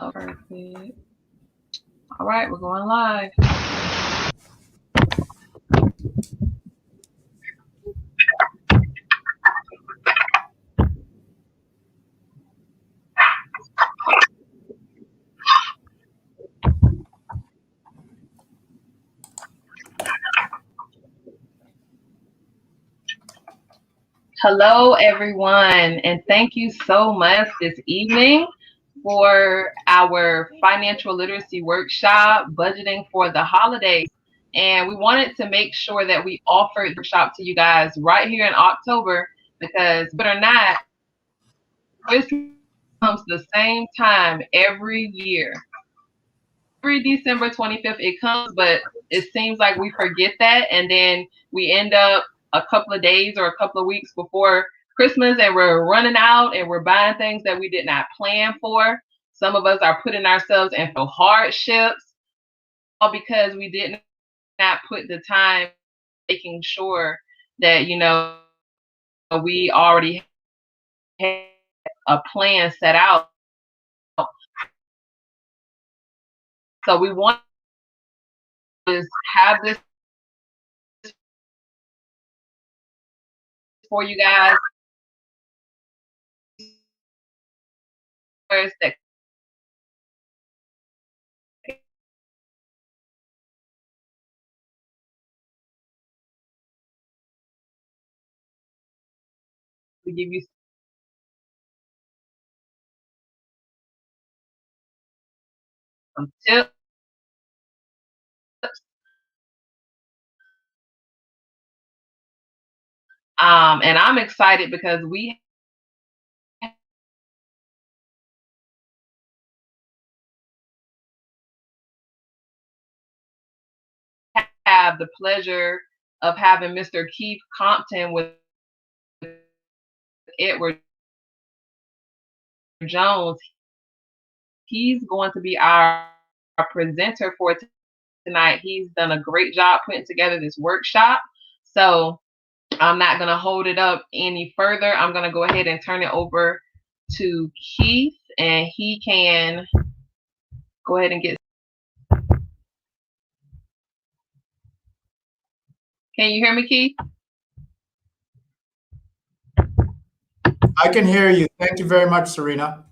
Oh, perfect. All right, we're going live. Hello, everyone, and thank you so much this evening for our financial literacy workshop, budgeting for the holidays. And we wanted to make sure that we offered the workshop to you guys right here in October because, but or not, Christmas comes the same time every year. Every December 25th it comes, but it seems like we forget that, and then we end up a couple of days or a couple of weeks before Christmas and we're running out and we're buying things that we did not plan for. Some of us are putting ourselves in for hardships, all because we did not put the time making sure that we already had a plan set out. So we want to have this for you guys that we give you some tips. And I'm excited because we have the pleasure of having Mr. Keith Compton with Edward Jones. He's going to be our presenter for tonight. He's done a great job putting together this workshop. So I'm not going to hold it up any further. I'm going to go ahead and turn it over to Keith, and he can go ahead and get. Can you hear me, Keith? I can hear you. Thank you very much, Serena.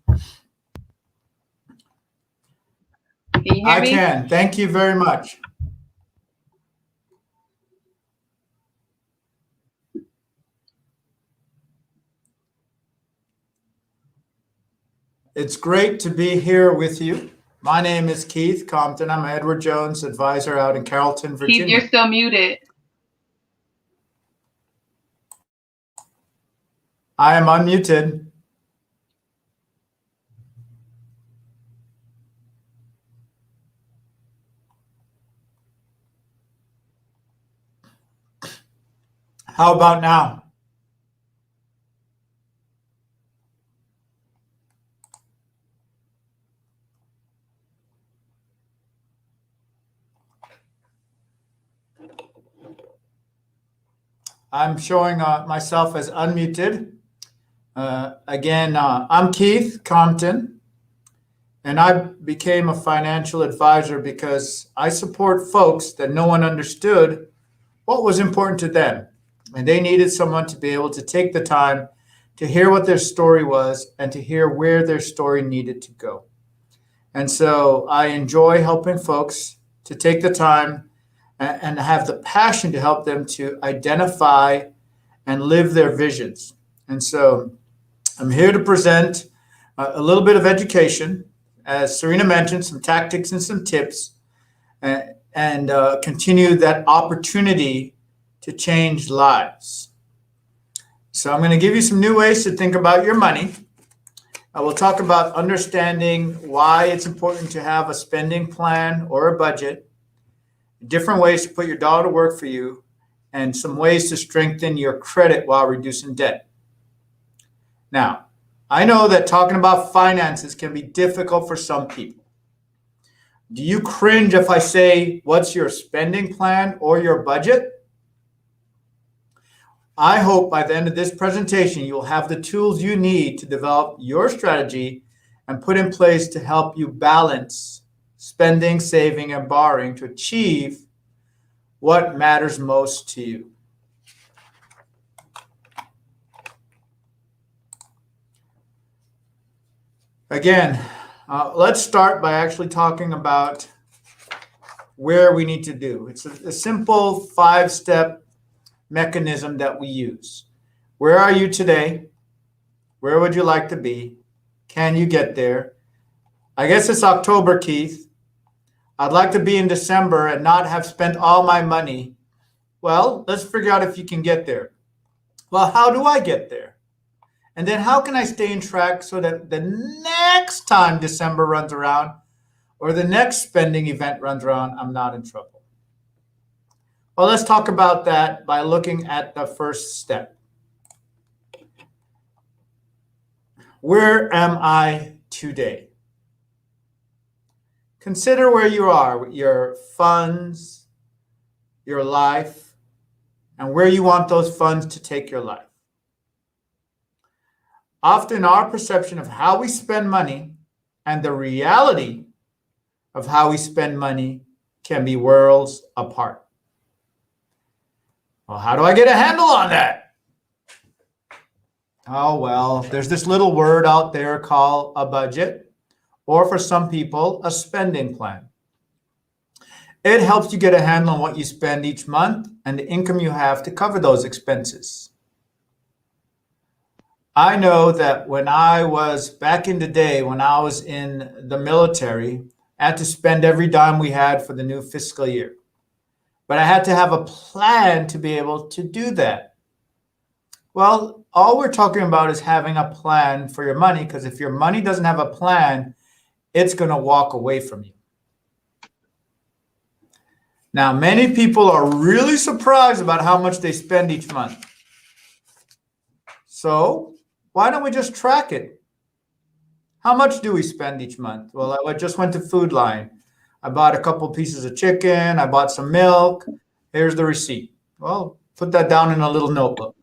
Can you hear me? I can. Thank you very much. It's great to be here with you. My name is Keith Compton. I'm Edward Jones advisor out in Carrollton, Virginia. Keith, you're still muted. I am unmuted. How about now? I'm showing myself as unmuted. Again, I'm Keith Compton, and I became a financial advisor because I support folks that no one understood what was important to them. And they needed someone to be able to take the time to hear what their story was and to hear where their story needed to go. And so I enjoy helping folks to take the time and have the passion to help them to identify and live their visions. And so I'm here to present a little bit of education, as Serena mentioned, some tactics and some tips, and continue that opportunity to change lives. So I'm going to give you some new ways to think about your money. I will talk about understanding why it's important to have a spending plan or a budget, different ways to put your dollar to work for you, and some ways to strengthen your credit while reducing debt. Now, I know that talking about finances can be difficult for some people. Do you cringe if I say, what's your spending plan or your budget? I hope by the end of this presentation, you will have the tools you need to develop your strategy and put in place to help you balance spending, saving, and borrowing to achieve what matters most to you. Again, let's start by actually talking about where we need to do. It's a simple 5-step mechanism that we use. Where are you today? Where would you like to be? Can you get there? I guess it's October, Keith. I'd like to be in December and not have spent all my money. Well, let's figure out if you can get there. Well, how do I get there? And then how can I stay in track so that the next time December runs around or the next spending event runs around, I'm not in trouble? Well, let's talk about that by looking at the first step. Where am I today? Consider where you are with your funds, your life, and where you want those funds to take your life. Often our perception of how we spend money and the reality of how we spend money can be worlds apart. Well, how do I get a handle on that? Oh, well, there's this little word out there called a budget, or for some people, a spending plan. It helps you get a handle on what you spend each month and the income you have to cover those expenses. I know that when I was back in the day, when I was in the military, I had to spend every dime we had for the new fiscal year. But I had to have a plan to be able to do that. Well, all we're talking about is having a plan for your money, because if your money doesn't have a plan, it's going to walk away from you. Now, many people are really surprised about how much they spend each month. So why don't we just track it? How much do we spend each month? Well, I just went to Food Line. I bought a couple pieces of chicken. I bought some milk. Here's the receipt. Well, put that down in a little notebook.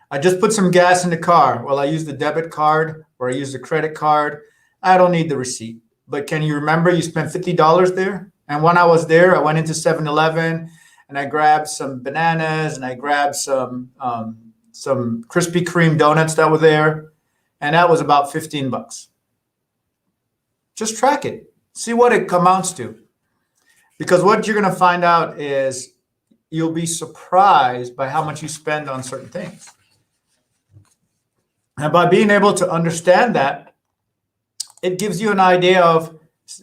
I just put some gas in the car. Well, I used the debit card or I used the credit card. I don't need the receipt. But can you remember you spent $50 there? And when I was there, I went into 7-Eleven and I grabbed some bananas and I grabbed some Krispy Kreme donuts that were there. And that was about $15. Just track it. See what it amounts to. Because what you're going to find out is you'll be surprised by how much you spend on certain things. And by being able to understand that, it gives you an idea of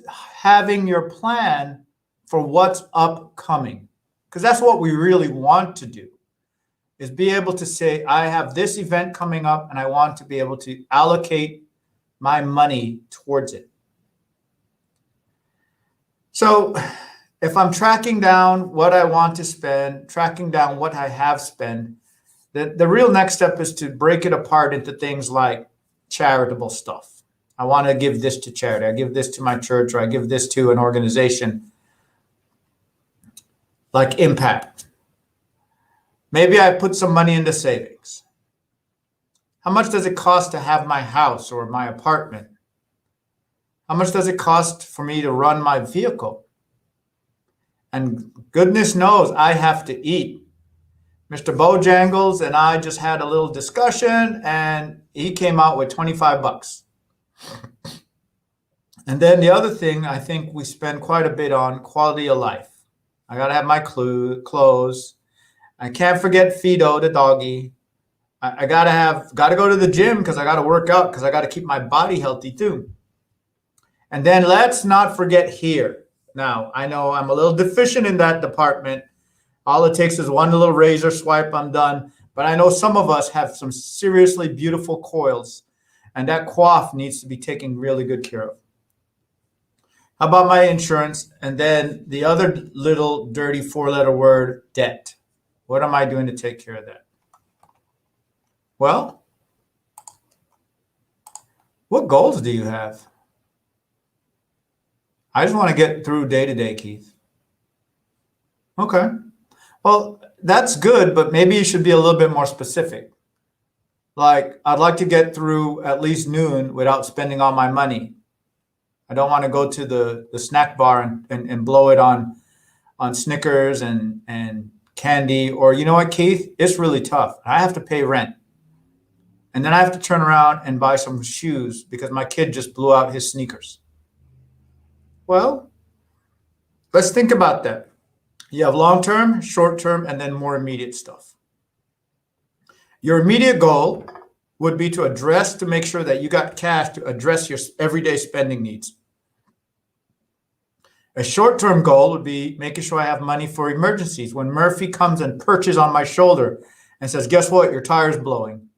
having your plan for what's upcoming. Because that's what we really want to do, is be able to say, I have this event coming up and I want to be able to allocate my money towards it. So if I'm tracking down what I want to spend, tracking down what I have spent, the real next step is to break it apart into things like charitable stuff. I want to give this to charity. I give this to my church, or I give this to an organization like Impact. Maybe I put some money into savings. How much does it cost to have my house or my apartment? How much does it cost for me to run my vehicle? And goodness knows I have to eat. Mr. Bojangles and I just had a little discussion and he came out with $25. And then the other thing I think we spend quite a bit on, quality of life. I got to have my clothes. I can't forget Fido, the doggy. I got to go to the gym because I got to work out because I got to keep my body healthy too. And then let's not forget here. Now, I know I'm a little deficient in that department. All it takes is one little razor swipe, I'm done. But I know some of us have some seriously beautiful coils, and that coif needs to be taken really good care of. How about my insurance? And then the other little dirty 4-letter word, debt. What am I doing to take care of that? Well, what goals do you have? I just want to get through day to day, Keith. Okay. Well, that's good, but maybe you should be a little bit more specific. Like, I'd like to get through at least noon without spending all my money. I don't want to go to the snack bar and blow it on Snickers and candy. Or you know what, Keith? It's really tough. I have to pay rent. And then I have to turn around and buy some shoes because my kid just blew out his sneakers. Well, let's think about that. You have long term, short term, and then more immediate stuff. Your immediate goal would be to make sure that you got cash to address your everyday spending needs. A short term goal would be making sure I have money for emergencies. When Murphy comes and perches on my shoulder and says, guess what? Your tire's blowing.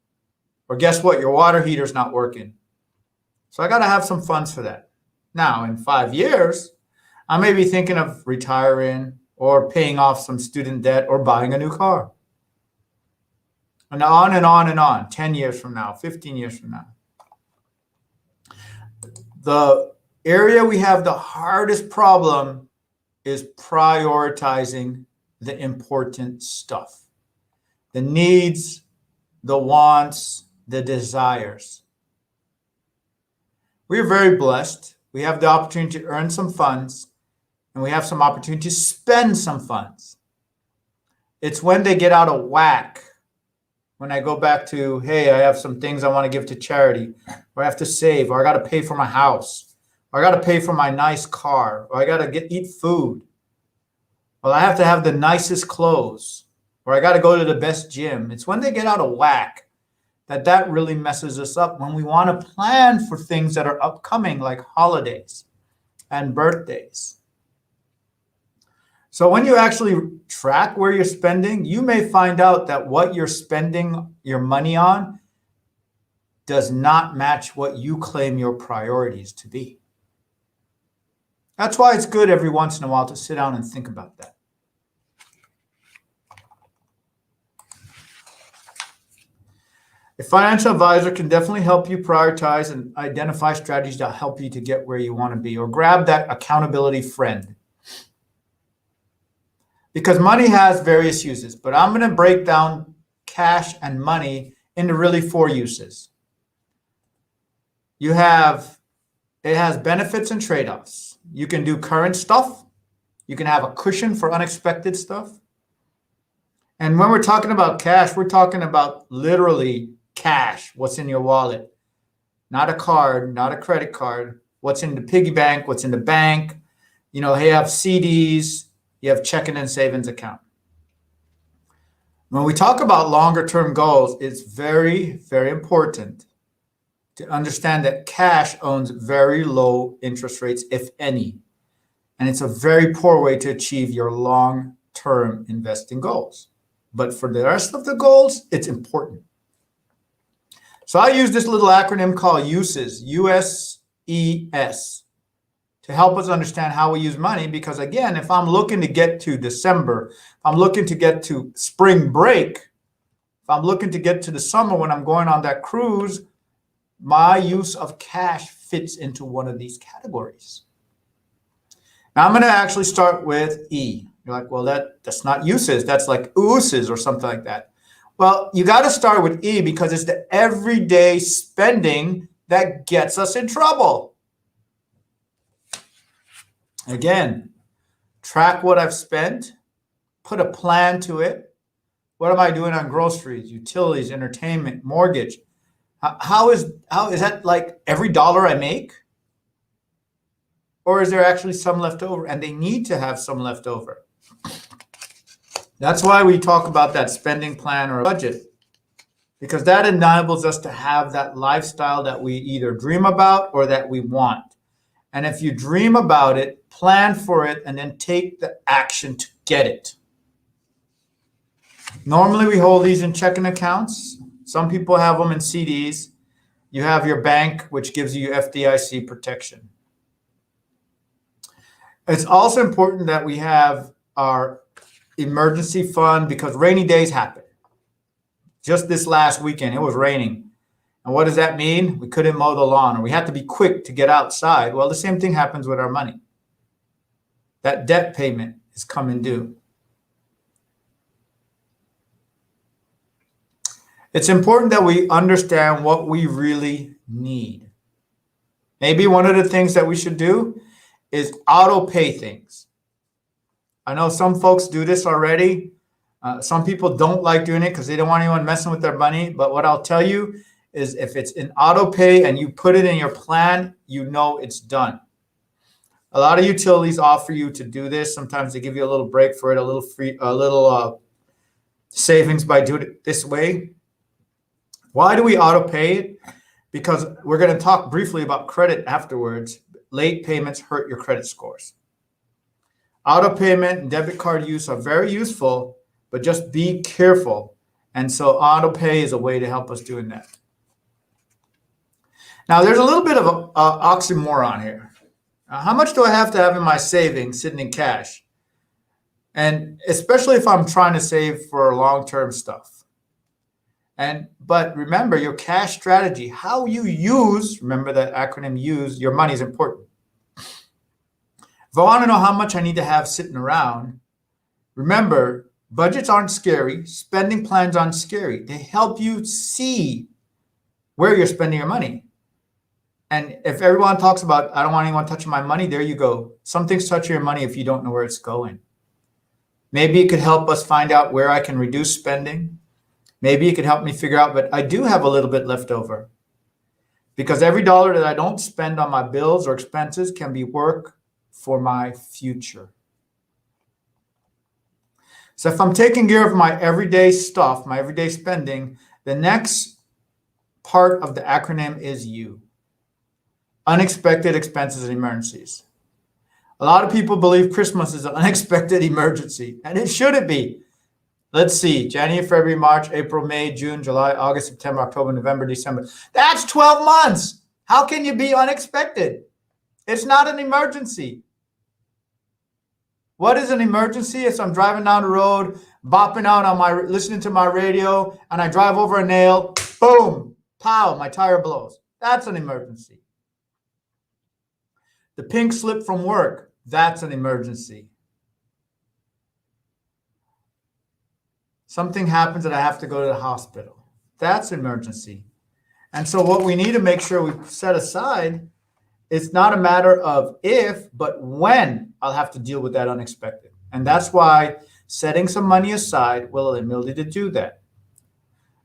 Or guess what? Your water heater's not working. So I got to have some funds for that. Now, in 5 years, I may be thinking of retiring or paying off some student debt or buying a new car. And on and on and on, 10 years from now, 15 years from now. The area we have the hardest problem is prioritizing the important stuff, the needs, the wants, the desires. We're very blessed. We have the opportunity to earn some funds, and we have some opportunity to spend some funds. It's when they get out of whack, when I go back to, hey, I have some things I want to give to charity, or I have to save, or I got to pay for my house, or I got to pay for my nice car, or I got to eat food, or I have to have the nicest clothes, or I got to go to the best gym. It's when they get out of whack that really messes us up when we want to plan for things that are upcoming, like holidays and birthdays. So when you actually track where you're spending, you may find out that what you're spending your money on does not match what you claim your priorities to be. That's why it's good every once in a while to sit down and think about that. A financial advisor can definitely help you prioritize and identify strategies that help you to get where you want to be, or grab that accountability friend. Because money has various uses, but I'm going to break down cash and money into really 4 uses. It has benefits and trade-offs. You can do current stuff. You can have a cushion for unexpected stuff. And when we're talking about cash, we're talking about literally cash, what's in your wallet, not a card, not a credit card, what's in the piggy bank, what's in the bank. You have CDs, you have checking and savings account. When we talk about longer term goals, it's very, very important to understand that cash owns very low interest rates, if any. And it's a very poor way to achieve your long term investing goals. But for the rest of the goals, it's important. So I use this little acronym called USES, USES, to help us understand how we use money. Because again, if I'm looking to get to December, if I'm looking to get to spring break, if I'm looking to get to the summer when I'm going on that cruise, my use of cash fits into one of these categories. Now I'm going to actually start with E. You're like, well, that's not uses. That's like ooses or something like that. Well, you got to start with E because it's the everyday spending that gets us in trouble. Again, track what I've spent, put a plan to it. What am I doing on groceries, utilities, entertainment, mortgage? How is that like every dollar I make? Or is there actually some left over? And they need to have some left over. That's why we talk about that spending plan or budget, because that enables us to have that lifestyle that we either dream about or that we want. And if you dream about it, plan for it, and then take the action to get it. Normally, we hold these in checking accounts. Some people have them in CDs. You have your bank, which gives you FDIC protection. It's also important that we have our emergency fund because rainy days happen. Just this last weekend, it was raining. And what does that mean? We couldn't mow the lawn, or we had to be quick to get outside. Well, the same thing happens with our money. That debt payment is coming due. It's important that we understand what we really need. Maybe one of the things that we should do is auto pay things. I know some folks do this already. Some people don't like doing it because they don't want anyone messing with their money. But what I'll tell you is if it's in auto pay and you put it in your plan, you know it's done. A lot of utilities offer you to do this. Sometimes they give you a little break for it, a little free, a little savings by doing it this way. Why do we auto pay it? Because we're going to talk briefly about credit afterwards. Late payments hurt your credit scores. Auto payment and debit card use are very useful, but just be careful. And so auto pay is a way to help us doing that. Now, there's a little bit of an oxymoron here. How much do I have to have in my savings sitting in cash? And especially if I'm trying to save for long-term stuff. But remember, your cash strategy, how you use, remember that acronym use, your money is important. If I want to know how much I need to have sitting around, remember, budgets aren't scary. Spending plans aren't scary. They help you see where you're spending your money. And if everyone talks about, I don't want anyone touching my money, there you go. Something's touching your money if you don't know where it's going. Maybe it could help us find out where I can reduce spending. Maybe it could help me figure out, but I do have a little bit left over. Because every dollar that I don't spend on my bills or expenses can be work for my future. So if I'm taking care of my everyday stuff, my everyday spending, the next part of the acronym is U. Unexpected expenses and emergencies. A lot of people believe Christmas is an unexpected emergency, and it shouldn't be. Let's see, January, February, March, April, May, June, July, August, September, October, November, December. That's 12 months. How can you be unexpected? It's not an emergency. What is an emergency? If I'm driving down the road, bopping out on listening to my radio, and I drive over a nail, boom, pow, my tire blows. That's an emergency. The pink slip from work, that's an emergency. Something happens that I have to go to the hospital. That's an emergency. And so what we need to make sure we set aside, it's not a matter of if, but when I'll have to deal with that unexpected. And that's why setting some money aside will enable you to do that.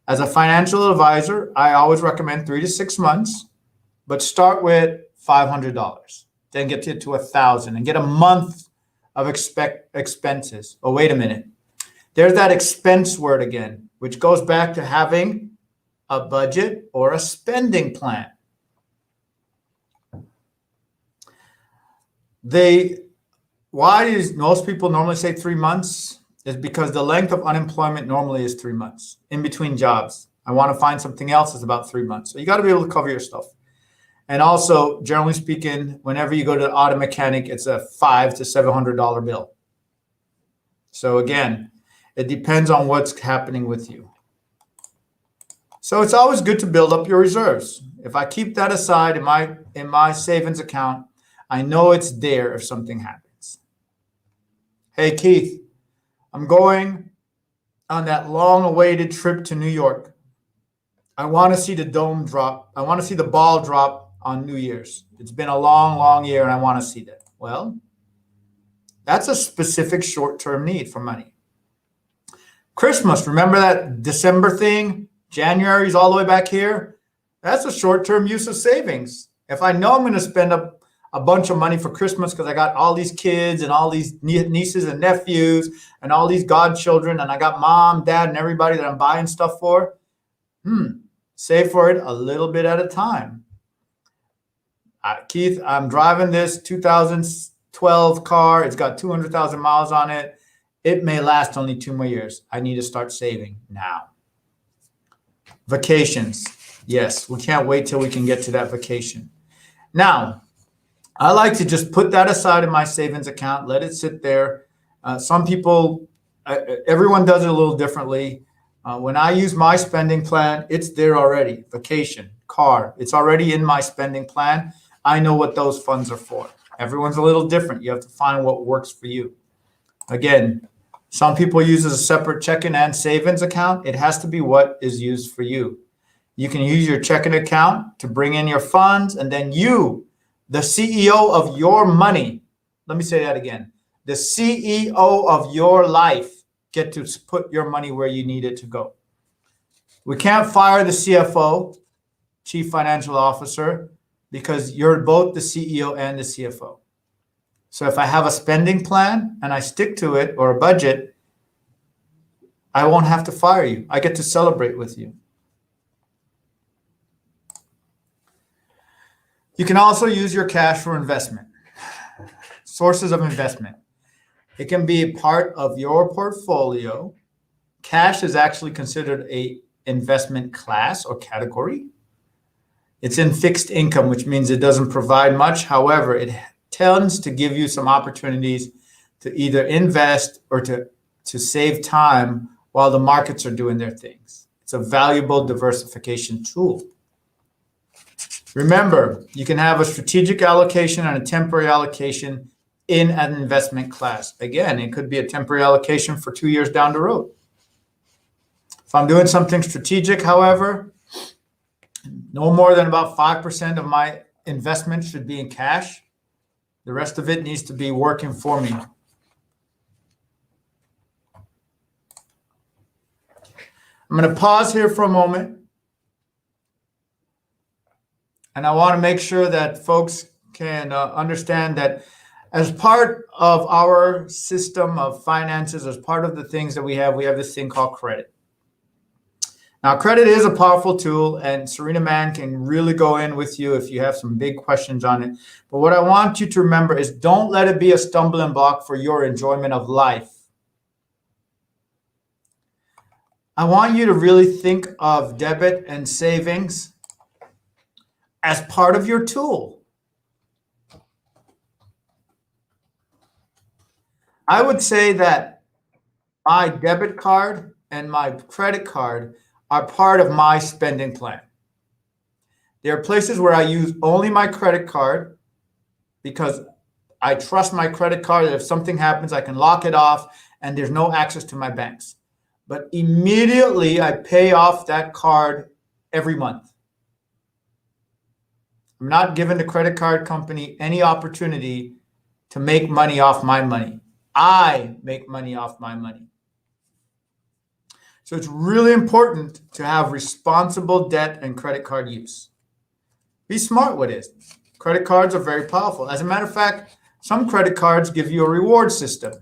As a financial advisor, I always recommend 3 to 6 months, but start with $500. Then get it to 1,000 and get a month of expenses. Oh, wait a minute. There's that expense word again, which goes back to having a budget or a spending plan. Why is most people normally say 3 months is because the length of unemployment normally is 3 months in between jobs. I want to find something else is about 3 months. So you got to be able to cover your stuff. And also, generally speaking, whenever you go to the auto mechanic, it's a $500 to $700 bill. So again, it depends on what's happening with you. So it's always good to build up your reserves. If I keep that aside in my savings account, I know it's there if something happens. Hey, Keith, I'm going on that long-awaited trip to New York. I want to see the dome drop. I want to see the ball drop on New Year's. It's been a long, long year, and I want to see that. Well, that's a specific short-term need for money. Christmas, remember that December thing? January's all the way back here. That's a short-term use of savings. If I know I'm going to spend a bunch of money for Christmas because I got all these kids and all these nieces and nephews and all these godchildren, and I got mom, dad, and everybody that I'm buying stuff for, save for it a little bit at a time. Keith, I'm driving this 2012 car. It's got 200,000 miles on it. It may last only 2 more years. I need to start saving now. Vacations. Yes, we can't wait till we can get to that vacation. Now, I like to just put that aside in my savings account, let it sit there. Some people, everyone does it a little differently. When I use my spending plan, it's there already. Vacation, car, it's already in my spending plan. I know what those funds are for. Everyone's a little different. You have to find what works for you. Again, Some people use a separate checking and savings account. It has to be what is used for you. You can use your checking account to bring in your funds, and then you, the CEO of your money, let me say that again, the CEO of your life, get to put your money where you need it to go. We can't fire the CFO, Chief Financial Officer, because you're both the CEO and the CFO. So if I have a spending plan and I stick to it, or a budget, I won't have to fire you. I get to celebrate with you. You can also use your cash for investment. Sources of investment. It can be a part of your portfolio. Cash is actually considered a investment class or category. It's in fixed income, which means it doesn't provide much. However, it tends to give you some opportunities to either invest or to save time while the markets are doing their things. It's a valuable diversification tool. Remember, you can have a strategic allocation and a temporary allocation in an investment class. Again, it could be a temporary allocation for 2 years down the road. If I'm doing something strategic, however, no more than about 5% of my investment should be in cash. The rest of it needs to be working for me. I'm going to pause here for a moment. And I want to make sure that folks can understand that as part of our system of finances, as part of the things that we have this thing called credit. Now, credit is a powerful tool, and Serena Mann can really go in with you if you have some big questions on it. But what I want you to remember is don't let it be a stumbling block for your enjoyment of life. I want you to really think of debit and savings as part of your tool. I would say that my debit card and my credit card are part of my spending plan. There are places where I use only my credit card because I trust my credit card that if something happens, I can lock it off and there's no access to my banks. But immediately I pay off that card every month. I'm not giving the credit card company any opportunity to make money off my money. I make money off my money. So it's really important to have responsible debt and credit card use. Be smart with it. Credit cards are very powerful. As a matter of fact, some credit cards give you a reward system.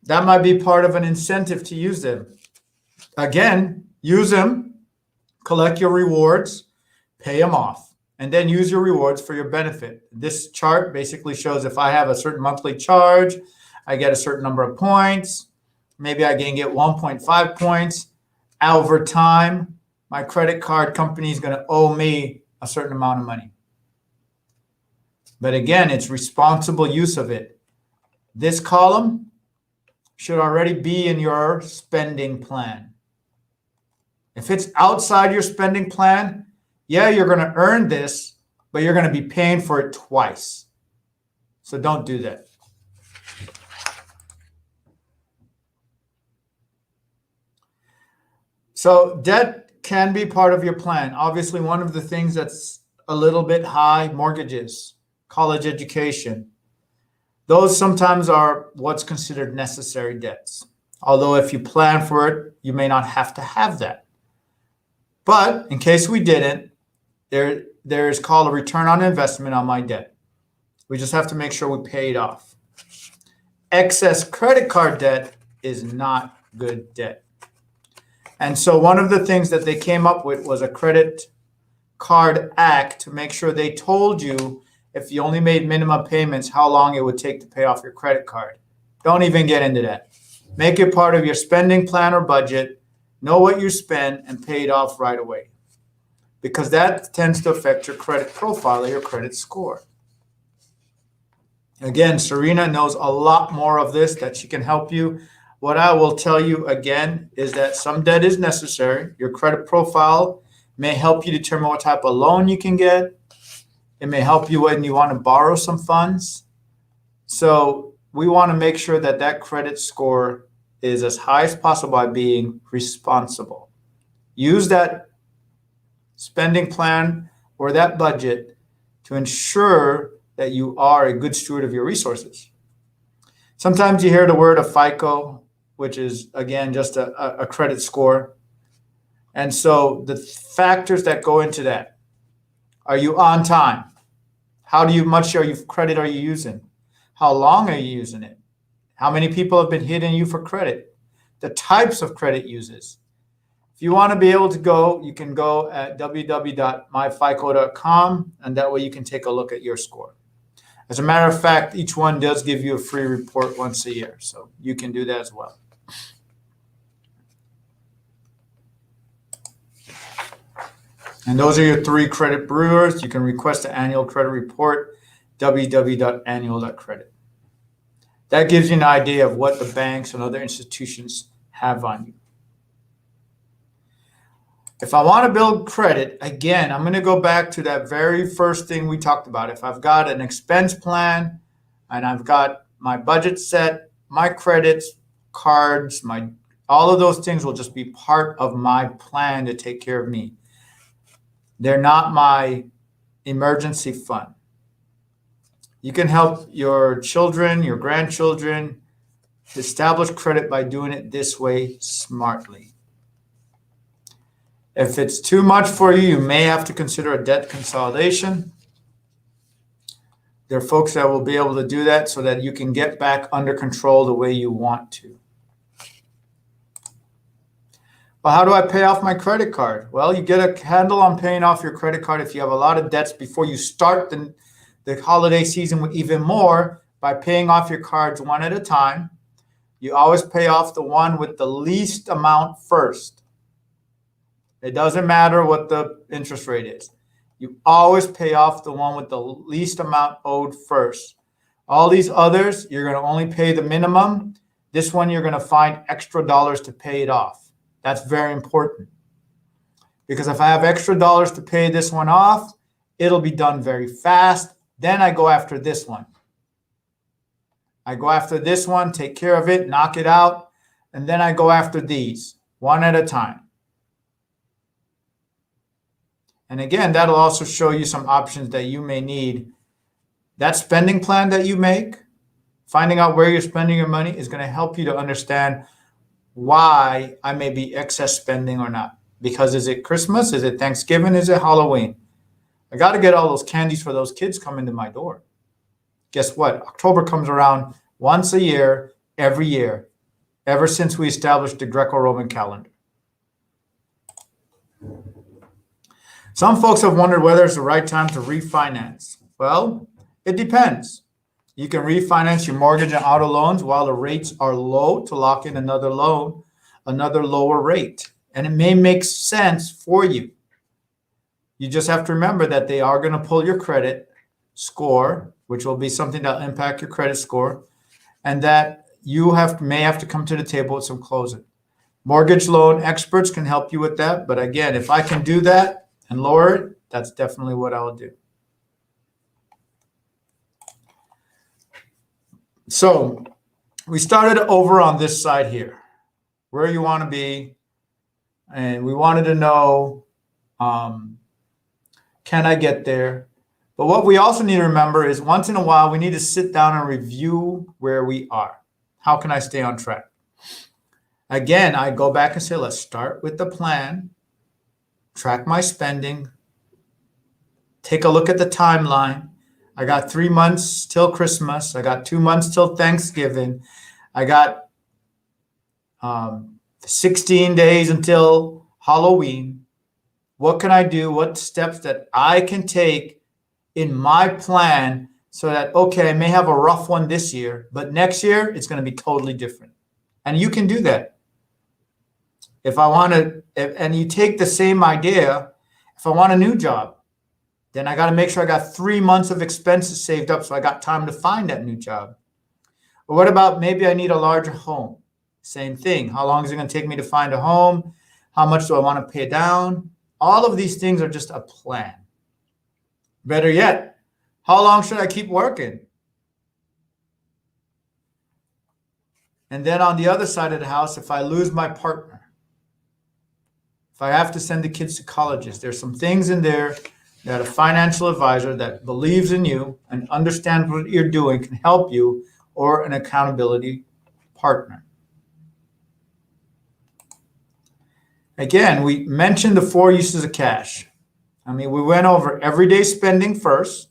That might be part of an incentive to use them. Again, use them, collect your rewards, pay them off, and then use your rewards for your benefit. This chart basically shows if I have a certain monthly charge, I get a certain number of points. Maybe I can get 1.5 points. Over time, my credit card company is going to owe me a certain amount of money. But again, it's responsible use of it. This column should already be in your spending plan. If it's outside your spending plan, yeah, you're going to earn this, but you're going to be paying for it twice. So don't do that. So debt can be part of your plan. Obviously, one of the things that's a little bit high, mortgages, college education. Those sometimes are what's considered necessary debts. Although if you plan for it, you may not have to have that. But in case we didn't, there is called a return on investment on my debt. We just have to make sure we pay it off. Excess credit card debt is not good debt. And so one of the things that they came up with was a credit card act to make sure they told you if you only made minimum payments, how long it would take to pay off your credit card. Don't even get into that. Make it part of your spending plan or budget. Know what you spend and pay it off right away, because that tends to affect your credit profile or your credit score. Again, Serena knows a lot more of this that she can help you. What I will tell you again is that some debt is necessary. Your credit profile may help you determine what type of loan you can get. It may help you when you want to borrow some funds. So we want to make sure that that credit score is as high as possible by being responsible. Use that spending plan or that budget to ensure that you are a good steward of your resources. Sometimes you hear the word of FICO, which is, again, just a credit score. And so the factors that go into that: are you on time? How much credit are you using? How long are you using it? How many people have been hitting you for credit? The types of credit uses. If you want to be able to go, you can go at www.myfico.com, and that way you can take a look at your score. As a matter of fact, each one does give you a free report once a year, so you can do that as well. And those are your 3 credit bureaus. You can request an annual credit report, www.annual.credit. That gives you an idea of what the banks and other institutions have on you. If I want to build credit, again, I'm going to go back to that very first thing we talked about. If I've got an expense plan and I've got my budget set, my credits, cards, all of those things will just be part of my plan to take care of me. They're not my emergency fund. You can help your children, your grandchildren establish credit by doing it this way smartly. If it's too much for you, you may have to consider a debt consolidation. There are folks that will be able to do that so that you can get back under control the way you want to. Well, how do I pay off my credit card? Well, you get a handle on paying off your credit card if you have a lot of debts before you start the holiday season with even more by paying off your cards one at a time. You always pay off the one with the least amount first. It doesn't matter what the interest rate is. You always pay off the one with the least amount owed first. All these others, you're going to only pay the minimum. This one, you're going to find extra dollars to pay it off. That's very important. Because if I have extra dollars to pay this one off, it'll be done very fast. Then I go after this one. I go after this one, take care of it, knock it out, and then I go after these, one at a time. And again, that'll also show you some options that you may need. That spending plan that you make, finding out where you're spending your money, is going to help you to understand why I may be excess spending or not. Because is it Christmas? Is it Thanksgiving? Is it Halloween? I got to get all those candies for those kids coming to my door. Guess what? October comes around once a year, every year, ever since we established the Greco-Roman calendar. Some folks have wondered whether it's the right time to refinance. Well, it depends. You can refinance your mortgage and auto loans while the rates are low to lock in another loan, another lower rate. And it may make sense for you. You just have to remember that they are going to pull your credit score, which will be something that will impact your credit score, and that you may have to come to the table with some closing. Mortgage loan experts can help you with that. But again, if I can do that and lower it, that's definitely what I'll do. So we started over on this side here, where you want to be. And we wanted to know, can I get there? But what we also need to remember is once in a while, we need to sit down and review where we are. How can I stay on track? Again, I go back and say, let's start with the plan, track my spending, take a look at the timeline. I got 3 months till Christmas. I got 2 months till Thanksgiving. I got 16 days until Halloween. What can I do? What steps that I can take in my plan so that, okay, I may have a rough one this year, but next year it's going to be totally different. And you can do that. If I want to, and you take the same idea, if I want a new job, then I got to make sure I got 3 months of expenses saved up so I got time to find that new job. Or what about maybe I need a larger home? Same thing. How long is it going to take me to find a home? How much do I want to pay down? All of these things are just a plan. Better yet, how long should I keep working? And then on the other side of the house, if I lose my partner, if I have to send the kids to colleges, there's some things in there that a financial advisor that believes in you and understands what you're doing can help you, or an accountability partner. Again, we mentioned the 4 uses of cash. I mean, we went over everyday spending first.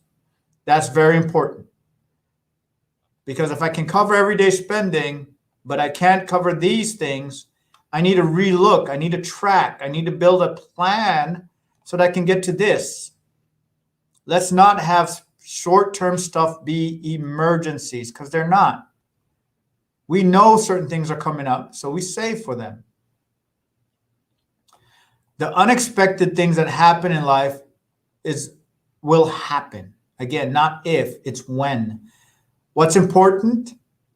That's very important. Because if I can cover everyday spending, but I can't cover these things, I need to relook, I need to track, I need to build a plan so that I can get to this. Let's not have short-term stuff be emergencies, because they're not. We know certain things are coming up, so we save for them. The unexpected things that happen in life will happen. Again, not if, it's when. What's important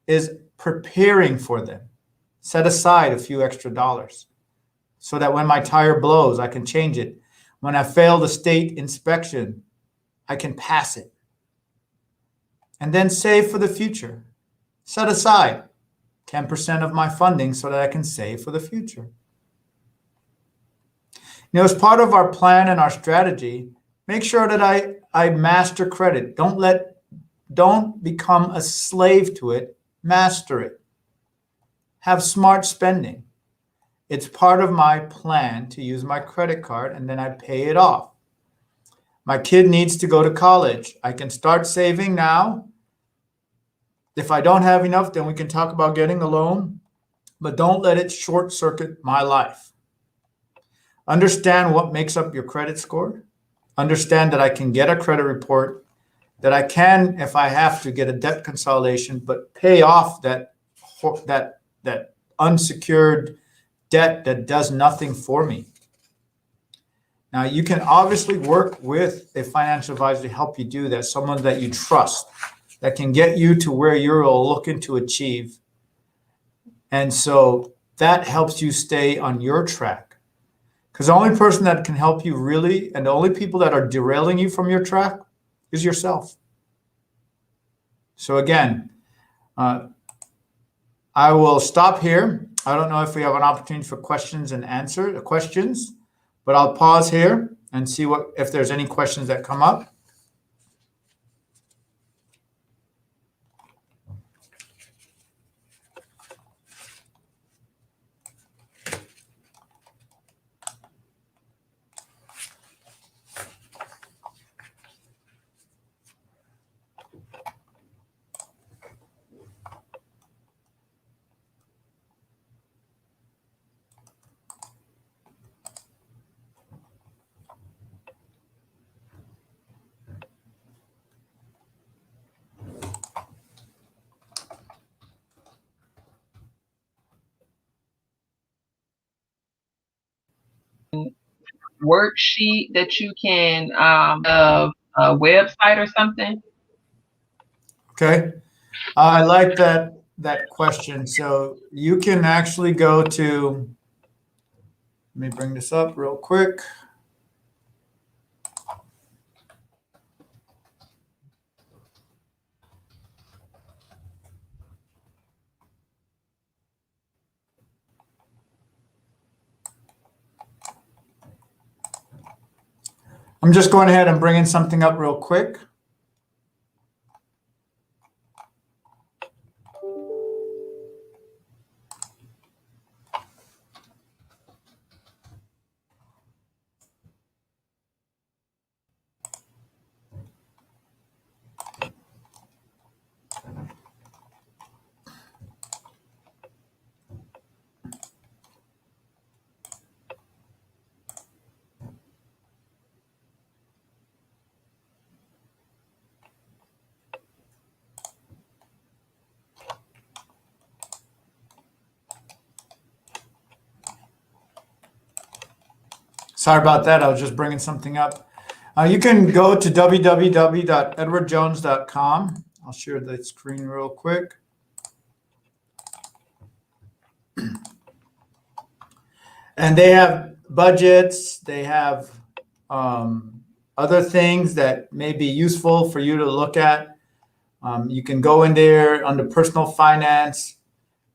is preparing for them. Set aside a few extra dollars so that when my tire blows, I can change it. When I fail the state inspection, I can pass it. And then save for the future. Set aside 10% of my funding so that I can save for the future. As part of our plan and our strategy, make sure that I master credit. Don't become a slave to it. Master it. Have smart spending. It's part of my plan to use my credit card, and then I pay it off. My kid needs to go to college. I can start saving now. If I don't have enough, then we can talk about getting a loan, but don't let it short circuit my life. Understand what makes up your credit score. Understand that I can get a credit report, that I can, if I have to, get a debt consolidation, but pay off that unsecured debt that does nothing for me. Now, you can obviously work with a financial advisor to help you do that, someone that you trust, that can get you to where you're looking to achieve. And so that helps you stay on your track. Because the only person that can help you really, and the only people that are derailing you from your track, is yourself. So again, I will stop here. I don't know if we have an opportunity for questions, but I'll pause here and see if there's any questions that come up. Worksheet that you can a website or something? Okay, I like that question. So you can actually go to. Let me bring this up real quick. I'm just going ahead and bringing something up real quick. Sorry about that. I was just bringing something up. You can go to www.edwardjones.com. I'll share the screen real quick. And they have budgets. They have other things that may be useful for you to look at. You can go in there under personal finance.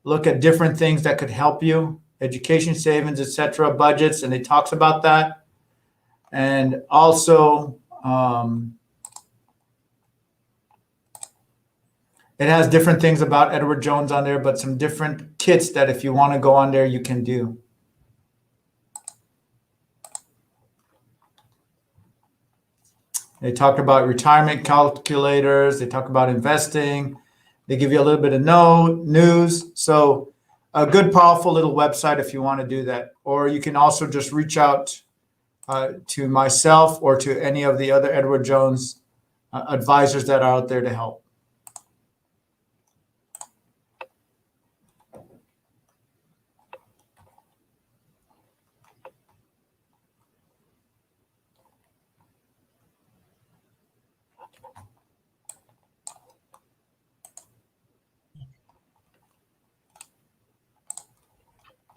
look at different things that could help you, education savings, etc., budgets, and it talks about that. And also, it has different things about Edward Jones on there, but some different kits that if you want to go on there, you can do. They talk about retirement calculators. They talk about investing. They give you a little bit of news. So a good, powerful little website if you want to do that. Or you can also just reach out to myself or to any of the other Edward Jones advisors that are out there to help.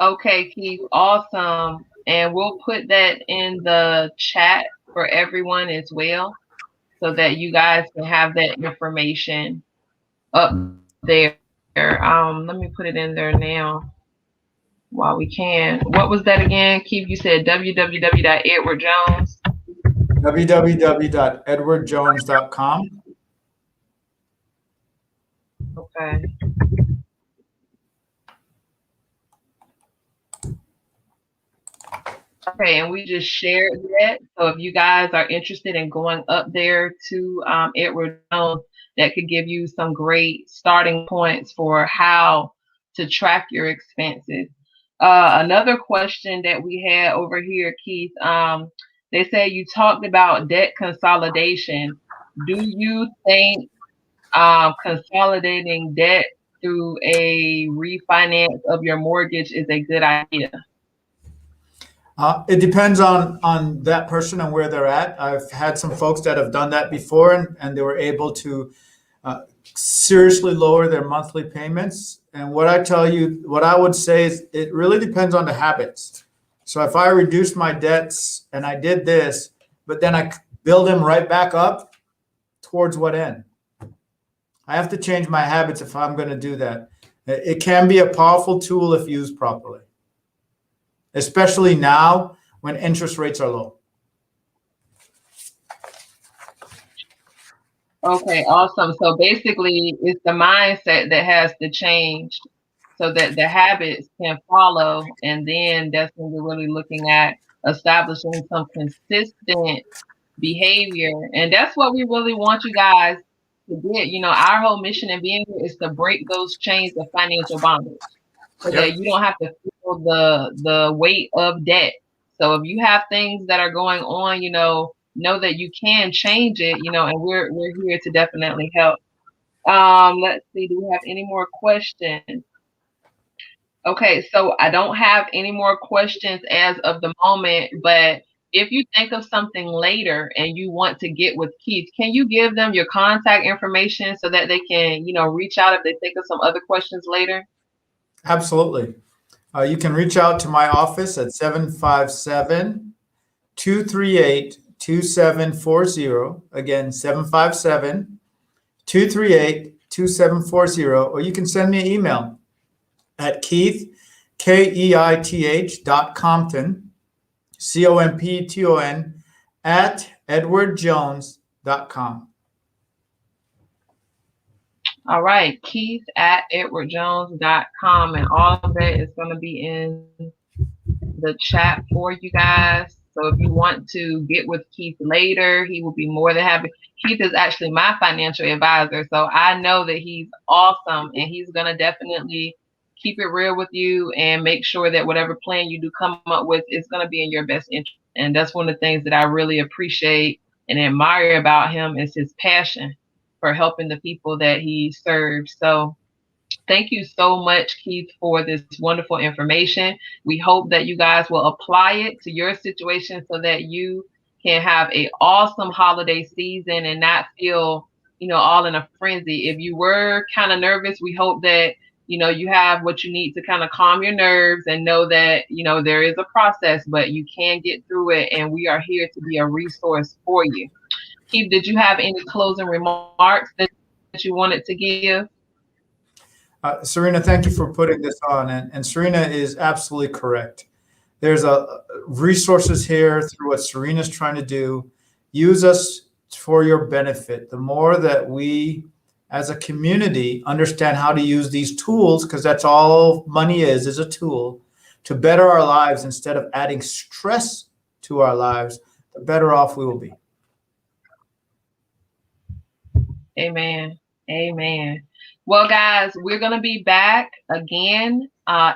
Okay, Keith, awesome. And we'll put that in the chat for everyone as well, so that you guys can have that information up there. Let me put it in there now while we can. What was that again, Keith? You said www.edwardjones. www.edwardjones.com. Okay. Okay, and we just shared that. So if you guys are interested in going up there to Edward Jones, that could give you some great starting points for how to track your expenses. Another question that we had over here, Keith, they say you talked about debt consolidation. Do you think consolidating debt through a refinance of your mortgage is a good idea? It depends on that person and where they're at. I've had some folks that have done that before, and they were able to seriously lower their monthly payments. And what I would say is it really depends on the habits. So if I reduce my debts and I did this, but then I build them right back up, towards what end? I have to change my habits if I'm going to do that. It can be a powerful tool if used properly, especially now when interest rates are low. Okay, awesome. So basically, it's the mindset that has to change so that the habits can follow. And then that's when we're really looking at establishing some consistent behavior. And that's what we really want you guys to get. Our whole mission in being here is to break those chains of financial bondage, so that Yep. you don't have to feel the weight of debt. So if you have things that are going on, know that you can change it, and we're here to definitely help. Let's see, do we have any more questions? Okay, so I don't have any more questions as of the moment, but if you think of something later and you want to get with Keith, can you give them your contact information so that they can, reach out if they think of some other questions later? Absolutely. You can reach out to my office at 757-238-2740. Again, 757-238-2740. Or you can send me an email at Keith, Keith.Compton, Compton, at edwardjones.com. All right, Keith at edwardjones.com, and all of that is going to be in the chat for you guys. So if you want to get with Keith later, he will be more than happy. Keith is actually my financial advisor, so I know that he's awesome, and he's going to definitely keep it real with you and make sure that whatever plan you do come up with is going to be in your best interest. And that's one of the things that I really appreciate and admire about him, is his passion for helping the people that he serves. So thank you so much, Keith, for this wonderful information. We hope that you guys will apply it to your situation so that you can have an awesome holiday season and not feel, all in a frenzy. If you were kind of nervous, we hope that, you have what you need to kind of calm your nerves and know that, there is a process, but you can get through it. And we are here to be a resource for you. Keith, did you have any closing remarks that you wanted to give? Serena, thank you for putting this on. And Serena is absolutely correct. There's a resources here through what Serena's trying to do. Use us for your benefit. The more that we as a community understand how to use these tools, because that's all money is a tool to better our lives instead of adding stress to our lives, the better off we will be. Amen. Amen. Well, guys, we're going to be back again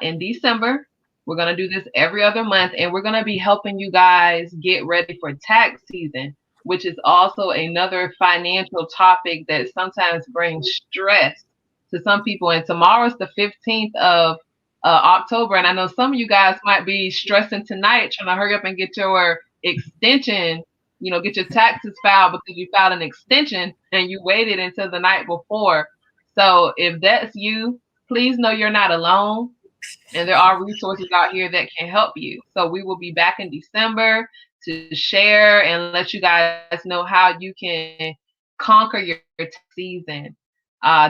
in December. We're going to do this every other month, and we're going to be helping you guys get ready for tax season, which is also another financial topic that sometimes brings stress to some people. And tomorrow's the 15th of October, and I know some of you guys might be stressing tonight, trying to hurry up and get your extension, get your taxes filed because you filed an extension and you waited until the night before. So if that's you, please know you're not alone. And there are resources out here that can help you. So we will be back in December to share and let you guys know how you can conquer your tax season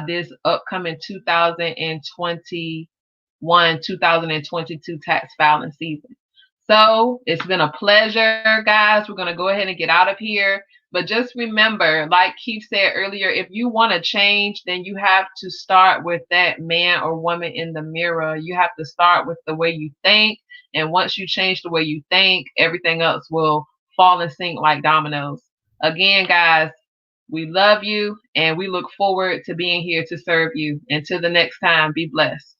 this upcoming 2021, 2022 tax filing season. So it's been a pleasure, guys. We're going to go ahead and get out of here. But just remember, like Keith said earlier, if you want to change, then you have to start with that man or woman in the mirror. You have to start with the way you think. And once you change the way you think, everything else will fall in sync like dominoes. Again, guys, we love you and we look forward to being here to serve you. Until the next time, be blessed.